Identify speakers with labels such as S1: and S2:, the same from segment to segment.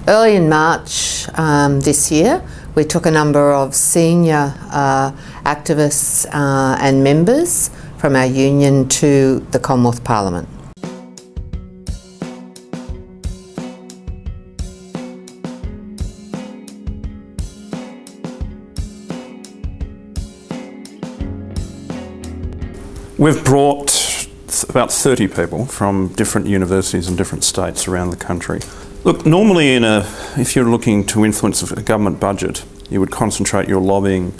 S1: Early in March this year, we took a number of senior activists and members from our union to the Commonwealth Parliament.
S2: We've brought about 30 people from different universities and different states around the country. Look, normally if you're looking to influence a government budget, you would concentrate your lobbying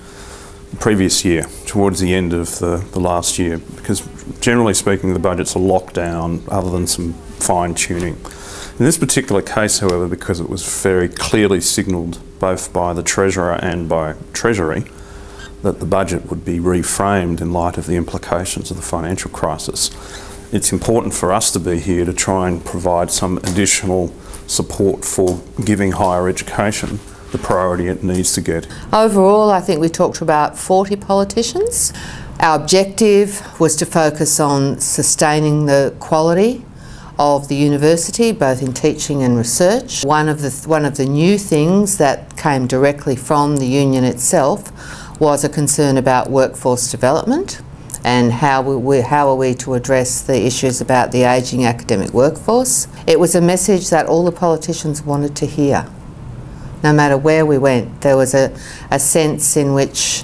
S2: the previous year, towards the end of the last year, because generally speaking the budgets are locked down other than some fine-tuning. In this particular case, however, because it was very clearly signalled both by the Treasurer and by Treasury that the budget would be reframed in light of the implications of the financial crisis, it's important for us to be here to try and provide some additional support for giving higher education the priority it needs to get.
S1: Overall, I think we talked to about 40 politicians. Our objective was to focus on sustaining the quality of the university, both in teaching and research. One of the new things that came directly from the union itself was a concern about workforce development and how are we to address the issues about the ageing academic workforce. It was a message that all the politicians wanted to hear. No matter where we went, there was a sense in which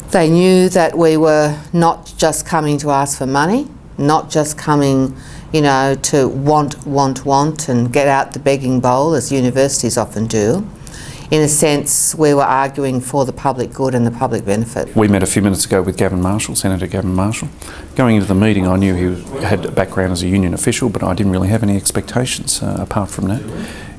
S1: they knew that we were not just coming to ask for money, not just coming, you know, to want and get out the begging bowl as universities often do. In a sense, we were arguing for the public good and the public benefit.
S3: We met a few minutes ago with Gavin Marshall, Senator Gavin Marshall. Going into the meeting, I knew he had a background as a union official, but I didn't really have any expectations apart from that.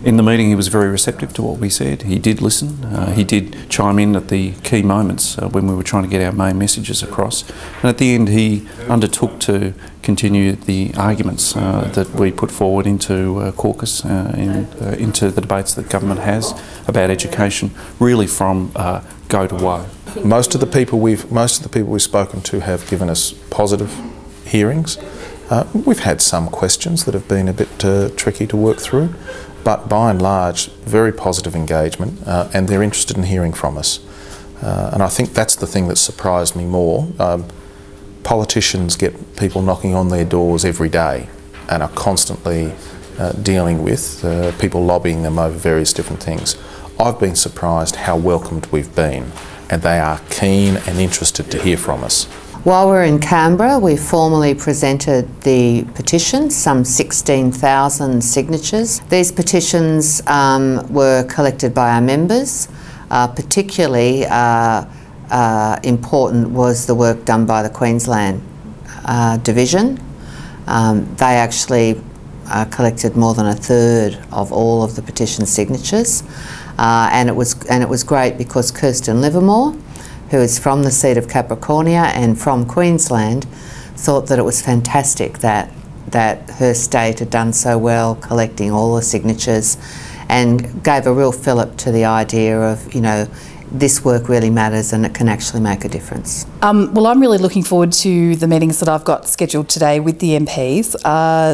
S3: In the meeting, he was very receptive to what we said. He did listen. He did chime in at the key moments when we were trying to get our main messages across. And at the end, he undertook to continue the arguments that we put forward into caucus, into the debates that government has about education, really from go to woe.
S4: Most of the people we've spoken to have given us positive hearings. We've had some questions that have been a bit tricky to work through, but by and large, very positive engagement, and they're interested in hearing from us. And I think that's the thing that surprised me more. Politicians get people knocking on their doors every day and are constantly dealing with people lobbying them over various different things. I've been surprised how welcomed we've been, and they are keen and interested to hear from us.
S1: While we're in Canberra, we formally presented the petition, some 16,000 signatures. These petitions were collected by our members. Particularly important was the work done by the Queensland division. They actually collected more than a third of all of the petition signatures, and it was great because Kirsten Livermore, who is from the seat of Capricornia and from Queensland, thought that it was fantastic that her state had done so well collecting all the signatures, and gave a real fillip to the idea of, you know, this work really matters and it can actually make a difference.
S5: Well, I'm really looking forward to the meetings that I've got scheduled today with the MPs.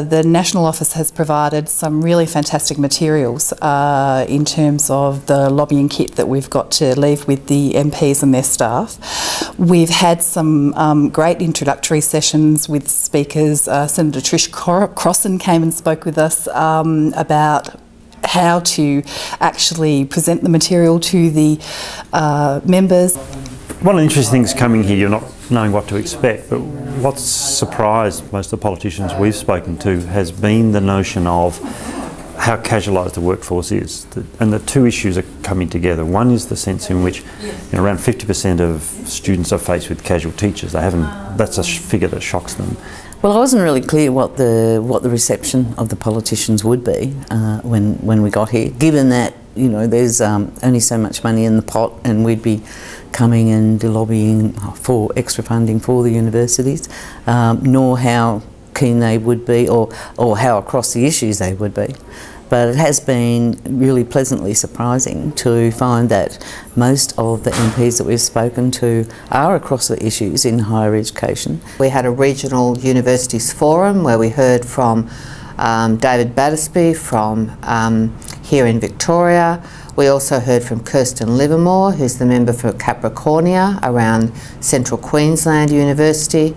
S5: The National Office has provided some really fantastic materials in terms of the lobbying kit that we've got to leave with the MPs and their staff. We've had some great introductory sessions with speakers. Senator Trish Crossan came and spoke with us about how to actually present the material to the members.
S6: One of the interesting things coming here, you're not knowing what to expect, but what's surprised most of the politicians we've spoken to has been the notion of how casualised the workforce is. And the two issues are coming together. One is the sense in which, you know, around 50% of students are faced with casual teachers. That's a figure that shocks them.
S7: Well, I wasn't really clear what the reception of the politicians would be when we got here, given that, you know, there's only so much money in the pot and we'd be coming and lobbying for extra funding for the universities, nor how keen they would be or how across the issues they would be. But it has been really pleasantly surprising to find that most of the MPs that we've spoken to are across the issues in higher education.
S1: We had a regional universities forum where we heard from David Battersby from here in Victoria. We also heard from Kirsten Livermore, who's the member for Capricornia around Central Queensland University.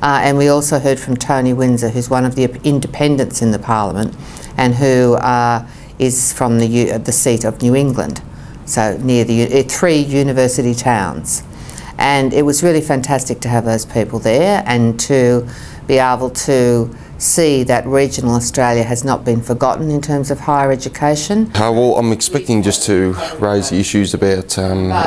S1: And we also heard from Tony Windsor, who's one of the independents in the Parliament and who is from the seat of New England, so near the 3 university towns. And it was really fantastic to have those people there and to be able to see that regional Australia has not been forgotten in terms of higher education.
S8: Well, I'm expecting just to raise the issues about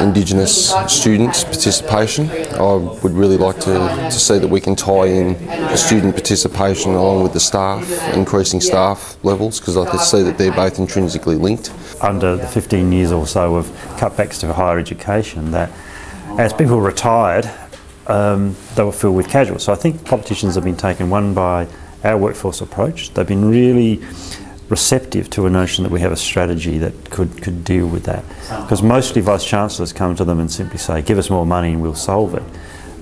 S8: Indigenous students' participation. I would really like to see that we can tie in the student participation along with the staff, increasing staff levels, because I can see that they're both intrinsically linked.
S6: Under the 15 years or so of cutbacks to higher education, that as people retired, they were filled with casuals. So I think politicians have been taken one by our workforce approach. They've been really receptive to a notion that we have a strategy that could deal with that. Because mostly Vice-Chancellors come to them and simply say, give us more money and we'll solve it.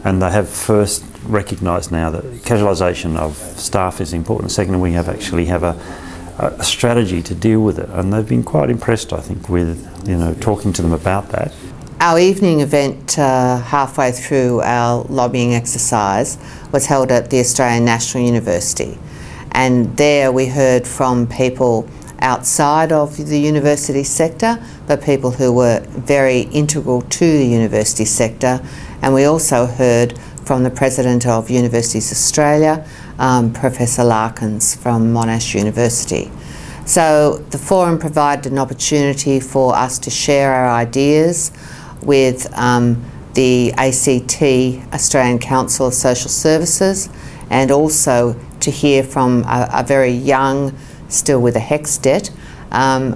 S6: And they have first recognised now that casualisation of staff is important. Second, we actually have a strategy to deal with it. And they've been quite impressed, I think, with talking to them about that.
S1: Our evening event halfway through our lobbying exercise was held at the Australian National University, and there we heard from people outside of the university sector, but people who were very integral to the university sector, and we also heard from the President of Universities Australia, Professor Larkins from Monash University. So the forum provided an opportunity for us to share our ideas with the ACT, Australian Council of Social Services, and also to hear from a very young, still with a HECS debt,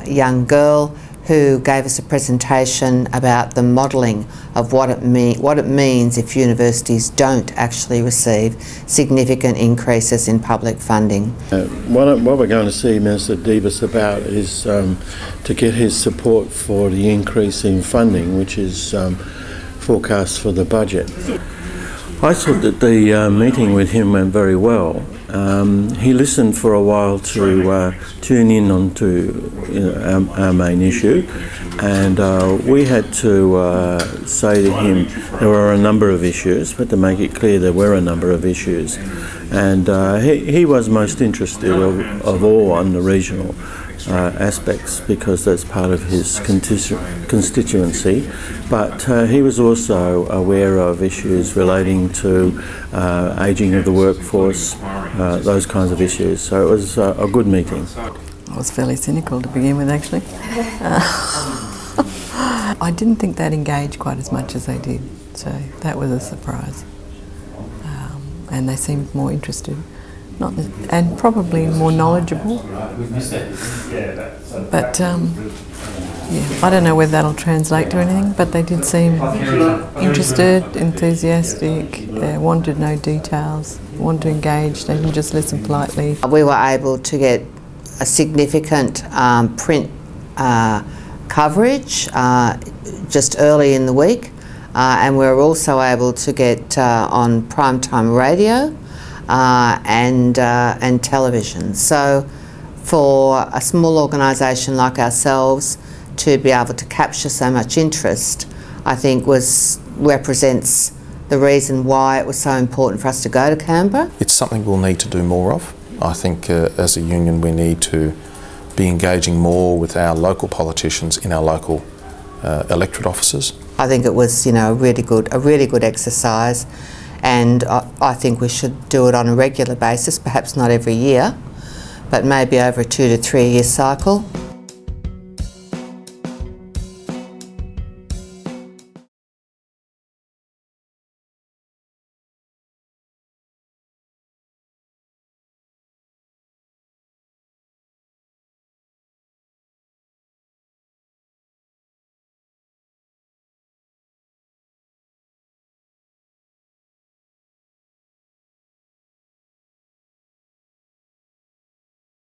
S1: young girl who gave us a presentation about the modelling of what it means if universities don't actually receive significant increases in public funding.
S9: What we're going to see Minister Debus about is to get his support for the increase in funding, which is forecast for the budget. I thought that the meeting with him went very well. He listened for a while to tune in onto our main issue, and we had to say to him there were a number of issues, but to make it clear there were a number of issues, and he was most interested of all on the regional aspects, because that's part of his constituency, but he was also aware of issues relating to ageing of the workforce, those kinds of issues. So it was a good meeting.
S10: I was fairly cynical to begin with, actually. I didn't think they'd engage quite as much as they did, so that was a surprise. And they seemed more interested. And probably more knowledgeable. But yeah, I don't know whether that'll translate to anything, but they did seem interested, enthusiastic, they wanted to know details, wanted to engage, they didn't just listen politely.
S1: We were able to get a significant print coverage just early in the week, and we were also able to get on primetime radio and television. So for a small organisation like ourselves to be able to capture so much interest, I think represents the reason why it was so important for us to go to Canberra.
S4: It's something we'll need to do more of. I think as a union we need to be engaging more with our local politicians in our local electorate offices.
S1: I think it was, a really good exercise, and I think we should do it on a regular basis, perhaps not every year, but maybe over a 2 to 3 year cycle.